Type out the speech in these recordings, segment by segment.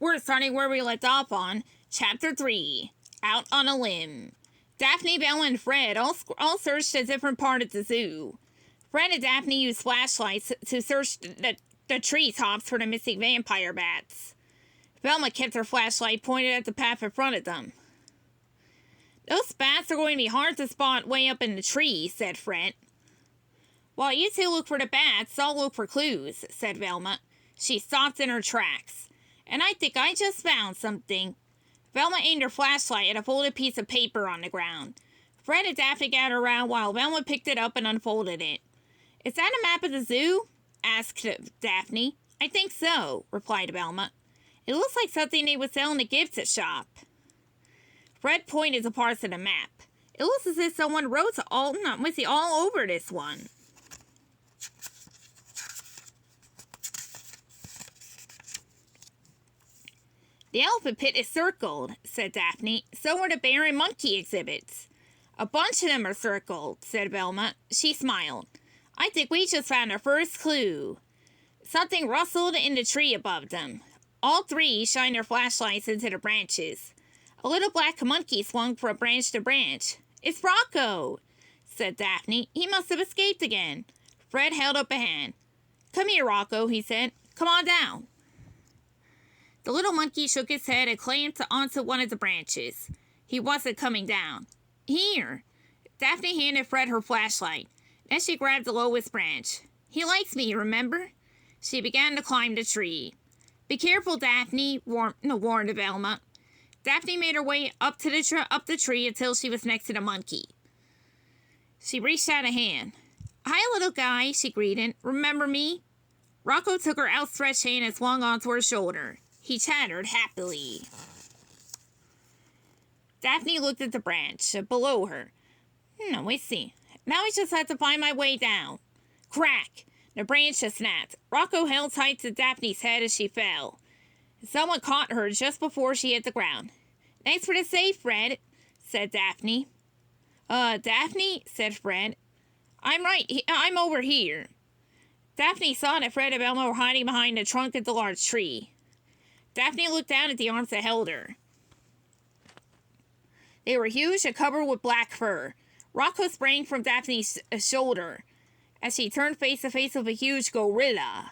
We're starting where we left off on Chapter 3, Out on a Limb. Daphne, Bella, and Fred all searched a different part of the zoo. Fred and Daphne used flashlights to search the treetops for the missing vampire bats. Velma kept her flashlight pointed at the path in front of them. Those bats are going to be hard to spot way up in the trees, said Fred. While you two look for the bats, I'll look for clues, said Velma. She stopped in her tracks. And I think I just found something. Velma aimed her flashlight at a folded piece of paper on the ground. Fred and Daphne gathered around while Velma picked it up and unfolded it. Is that a map of the zoo? Asked Daphne. I think so, replied Velma. It looks like something they would sell in the gift shop. Fred pointed to parts of the map. It looks as if someone wrote all over this one. The elephant pit is circled, said Daphne. So are the bear and monkey exhibits. A bunch of them are circled, said Velma. She smiled. I think we just found our first clue. Something rustled in the tree above them. All three shined their flashlights into the branches. A little black monkey swung from branch to branch. It's Rocco, said Daphne. He must have escaped again. Fred held up a hand. Come here, Rocco, he said. Come on down. The little monkey shook his head and clamped onto one of the branches. He wasn't coming down. Here. Daphne handed Fred her flashlight. Then she grabbed the lowest branch. He likes me, remember? She began to climb the tree. Be careful, Daphne, warned Velma. Daphne made her way up the tree until she was next to the monkey. She reached out a hand. Hi, little guy, she greeted. Remember me? Rocco took her outstretched hand and swung onto her shoulder. He chattered happily. Daphne looked at the branch below her. Let's see. Now I just have to find my way down. Crack! The branch snapped. Rocco held tight to Daphne's head as she fell. Someone caught her just before she hit the ground. Thanks for the save, Fred, said Daphne. Daphne, said Fred. I'm over here. Daphne saw that Fred and Velma were hiding behind the trunk of the large tree. Daphne looked down at the arms that held her. They were huge and covered with black fur. Rocco sprang from Daphne's shoulder as she turned face to face with a huge gorilla.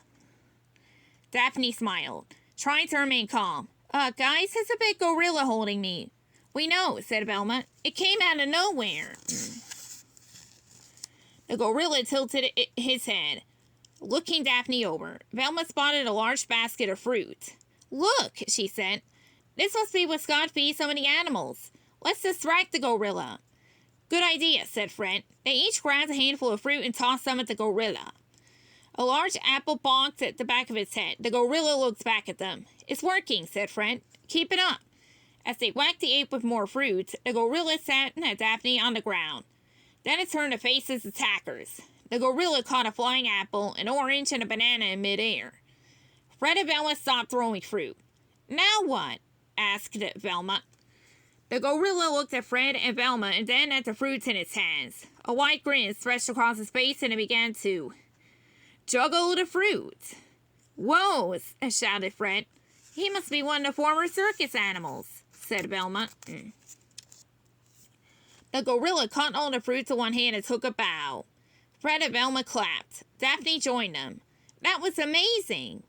Daphne smiled, trying to remain calm. Guys, it's a big gorilla holding me. We know, said Velma. It came out of nowhere. The gorilla tilted his head, looking Daphne over. Velma spotted a large basket of fruit. Look, she said. This must be what Scott feeds so many animals. Let's distract the gorilla. Good idea, said Fred. They each grabbed a handful of fruit and tossed some at the gorilla. A large apple bonked at the back of its head. The gorilla looked back at them. It's working, said Fred. Keep it up. As they whacked the ape with more fruit, the gorilla sat at Daphne on the ground. Then it turned to face its attackers. The gorilla caught a flying apple, an orange, and a banana in midair. Fred and Velma stopped throwing fruit. Now what? Asked Velma. The gorilla looked at Fred and Velma and then at the fruits in its hands. A wide grin stretched across his face and it began to juggle the fruit. Whoa, shouted Fred. He must be one of the former circus animals, said Velma. The gorilla caught all the fruit to one hand and took a bow. Fred and Velma clapped. Daphne joined them. That was amazing.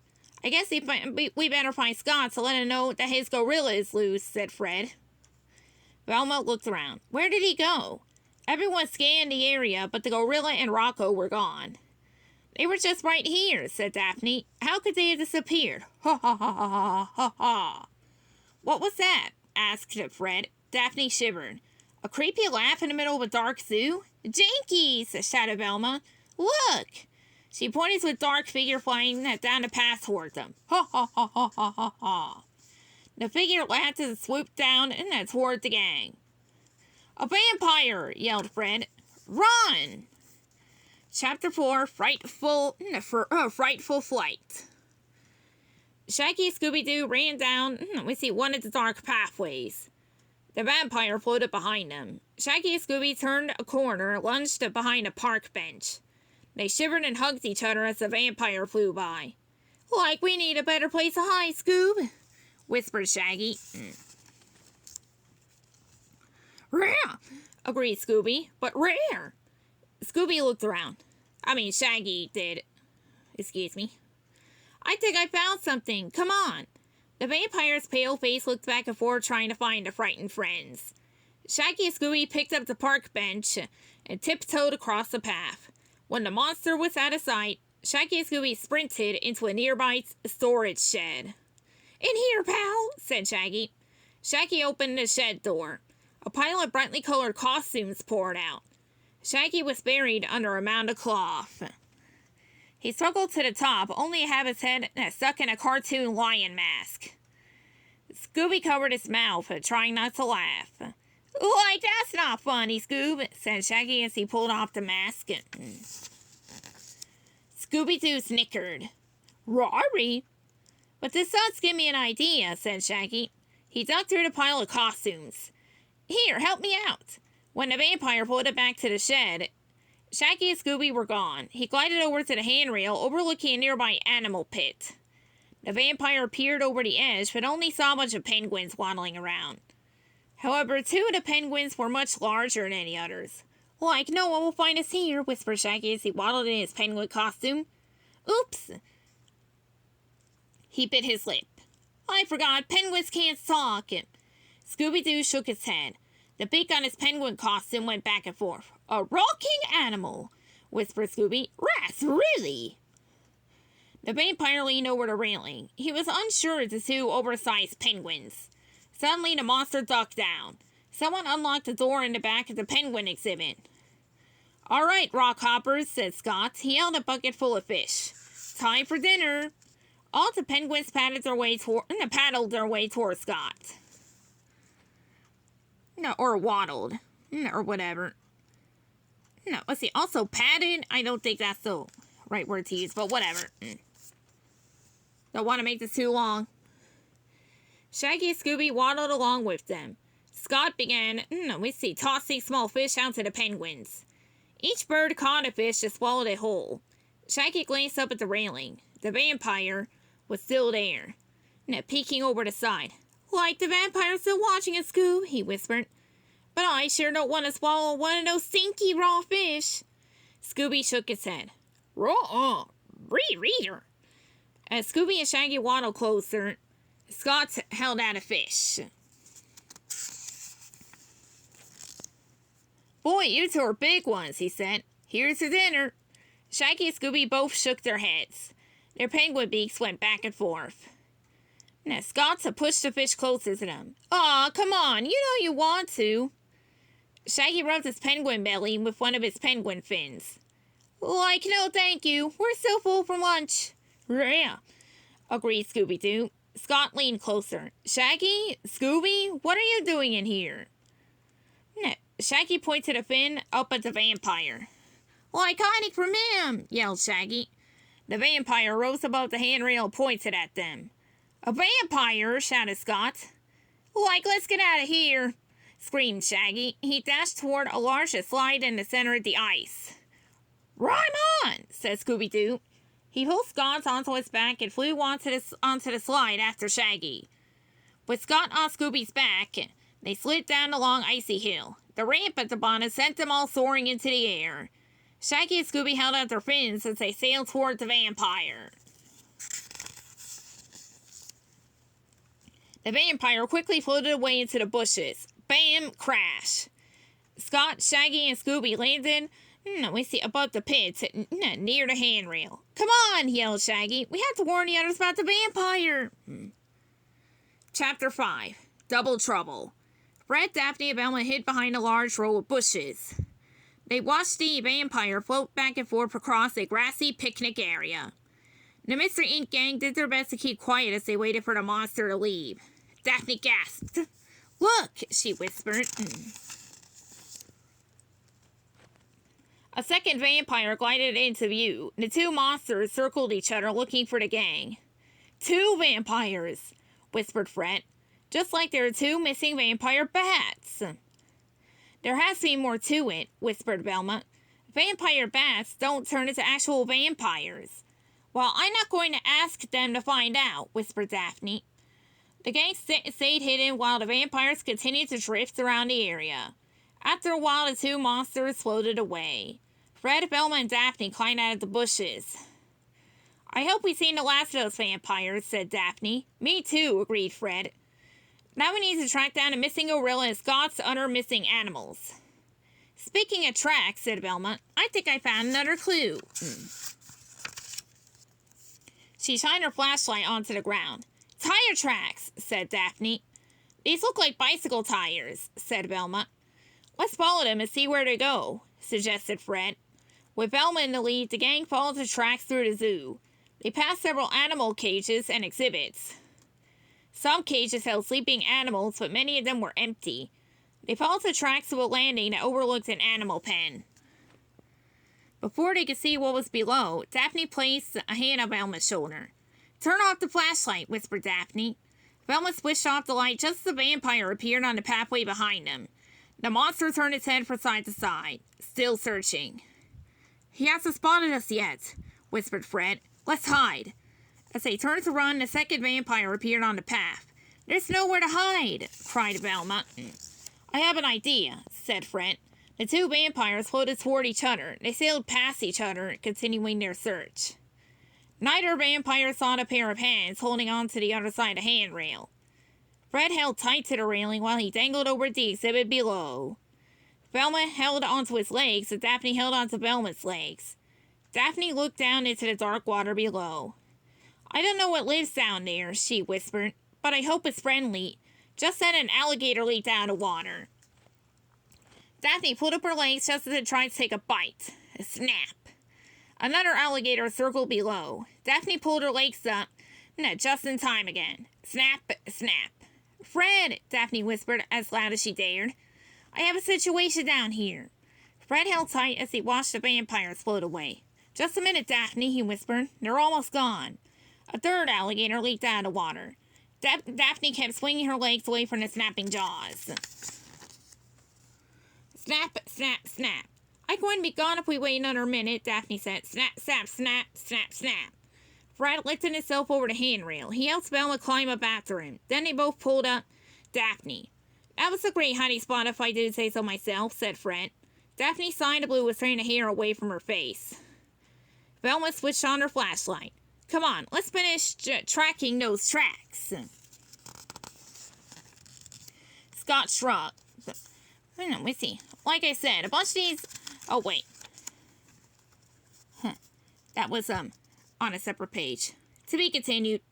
I guess we better find Scott to let him know that his gorilla is loose, said Fred. Velma looked around. Where did he go? Everyone scanned the area, but the gorilla and Rocco were gone. They were just right here, said Daphne. How could they have disappeared? Ha ha ha ha ha ha ha. What was that? Asked Fred. Daphne shivered. A creepy laugh in the middle of a dark zoo? Jinkies! Shouted Velma. Look! She pointed to a dark figure flying down the path toward them. Ha ha ha ha ha ha ha. The figure laughed as it swooped down and toward the gang. A vampire! Yelled Fred. Run! Chapter 4, Frightful Flight. Shaggy and Scooby-Doo ran down one of the dark pathways. The vampire floated behind them. Shaggy and Scooby turned a corner and lunged behind a park bench. They shivered and hugged each other as the vampire flew by. Like we need a better place to hide, Scoob. whispered Shaggy. Rare, agreed Scooby, but rare. Scooby looked around. Shaggy did. Excuse me. I think I found something. Come on. The vampire's pale face looked back and forth trying to find the frightened friends. Shaggy and Scooby picked up the park bench and tiptoed across the path. When the monster was out of sight, Shaggy and Scooby sprinted into a nearby storage shed. In here, pal, said Shaggy. Shaggy opened the shed door. A pile of brightly colored costumes poured out. Shaggy was buried under a mound of cloth. He struggled to the top, only to have his head stuck in a cartoon lion mask. Scooby covered his mouth, trying not to laugh. Like, that's not funny, Scoob, said Shaggy as he pulled off the mask. Scooby-Doo snickered. Rory? But this does give me an idea, said Shaggy. He dug through the pile of costumes. Here, help me out. When the vampire pulled it back to the shed, Shaggy and Scooby were gone. He glided over to the handrail, overlooking a nearby animal pit. The vampire peered over the edge, but only saw a bunch of penguins waddling around. However, 2 of the penguins were much larger than any others. Like, no one will find us here, whispered Shaggy as he waddled in his penguin costume. Oops! He bit his lip. I forgot, penguins can't talk. Scooby-Doo shook his head. The beak on his penguin costume went back and forth. A rocking animal, whispered Scooby. Rats, really? The vampire leaned over the railing. He was unsure of the 2 oversized penguins. Suddenly, the monster ducked down. Someone unlocked the door in the back of the penguin exhibit. All right, rock hoppers, said Scott. He held a bucket full of fish. Time for dinner. All the penguins paddled their way toward Scott. No, or waddled. Or whatever. No, let's see. Also, padded? I don't think that's the right word to use, but whatever. Don't want to make this too long. Shaggy and Scooby waddled along with them. Scott began, tossing small fish out to the penguins. Each bird caught a fish and swallowed it whole. Shaggy glanced up at the railing. The vampire was still there, peeking over the side. Like the vampire's still watching us, Scoob, he whispered. But I sure don't want to swallow one of those stinky raw fish. Scooby shook his head. Raw? Reader. As Scooby and Shaggy waddled closer, Scott held out a fish. Boy, you 2 are big ones, he said. Here's your dinner. Shaggy and Scooby both shook their heads. Their penguin beaks went back and forth. Now, Scott pushed the fish closer to them. Aw, come on, you know you want to. Shaggy rubbed his penguin belly with one of his penguin fins. Like, no thank you. We're still full from lunch. Yeah, agreed Scooby-Doo. Scott leaned closer. Shaggy? Scooby? What are you doing in here? Shaggy pointed a fin up at the vampire. Like hiding from him, yelled Shaggy. The vampire rose above the handrail and pointed at them. A vampire, shouted Scott. Like, let's get out of here, screamed Shaggy. He dashed toward a large slide in the center of the ice. Rhyme on, said Scooby-Doo. He pulled Scott onto his back and flew onto the slide after Shaggy. With Scott on Scooby's back, they slid down a long icy hill. The ramp at the bottom sent them all soaring into the air. Shaggy and Scooby held out their fins as they sailed toward the vampire. The vampire quickly floated away into the bushes. Bam! Crash! Scott, Shaggy, and Scooby landed above the pit, near the handrail. Come on, yelled Shaggy. We have to warn the others about the vampire. Chapter 5. Double Trouble. Fred, Daphne, and Velma hid behind a large row of bushes. They watched the vampire float back and forth across a grassy picnic area. The Mr. Ink gang did their best to keep quiet as they waited for the monster to leave. Daphne gasped. Look, she whispered. A second vampire glided into view. The 2 monsters circled each other looking for the gang. 2 vampires, whispered Fred. Just like there are 2 missing vampire bats. There has to be more to it, whispered Velma. Vampire bats don't turn into actual vampires. Well, I'm not going to ask them to find out, whispered Daphne. The gang stayed hidden while the vampires continued to drift around the area. After a while, the two monsters floated away. Fred, Velma, and Daphne climbed out of the bushes. I hope we've seen the last of those vampires, said Daphne. Me too, agreed Fred. Now we need to track down a missing gorilla and Scott's other missing animals. Speaking of tracks, said Velma, I think I found another clue. She shined her flashlight onto the ground. Tire tracks, said Daphne. These look like bicycle tires, said Velma. Let's follow them and see where they go, suggested Fred. With Velma in the lead, the gang followed the tracks through the zoo. They passed several animal cages and exhibits. Some cages held sleeping animals, but many of them were empty. They followed the tracks to a landing that overlooked an animal pen. Before they could see what was below, Daphne placed a hand on Velma's shoulder. Turn off the flashlight, whispered Daphne. Velma switched off the light just as the vampire appeared on the pathway behind them. The monster turned its head from side to side, still searching. He hasn't spotted us yet, whispered Fred. Let's hide. As they turned to run, the second vampire appeared on the path. There's nowhere to hide, cried Velma. I have an idea, said Fred. The two vampires floated toward each other. They sailed past each other, continuing their search. Neither vampire saw a pair of hands holding on to the other side of the handrail. Fred held tight to the railing while he dangled over the exhibit below. Velma held onto his legs and Daphne held onto Velma's legs. Daphne looked down into the dark water below. I don't know what lives down there, she whispered, but I hope it's friendly. Just then an alligator leaped out of the water. Daphne pulled up her legs just as it tried to take a bite. A snap. Another alligator circled below. Daphne pulled her legs up, just in time again. Snap, snap. Fred, Daphne whispered as loud as she dared. I have a situation down here. Fred held tight as he watched the vampires float away. Just a minute, Daphne, he whispered. They're almost gone. A third alligator leaped out of the water. Daphne kept swinging her legs away from the snapping jaws. Snap, snap, snap. I'm going to be gone if we wait another minute, Daphne said. Snap, snap, snap, snap, snap. Fred lifted himself over the handrail. He helped Velma climb up after him. Then they both pulled up Daphne. That was a great hiding spot if I did say so myself, said Fred. Daphne sighed and blew a strand of hair away from her face. Velma switched on her flashlight. Come on, let's finish tracking those tracks. Scott shrugged. Let's see. Like I said, a bunch of these... Oh, wait. That was, on a separate page. To be continued.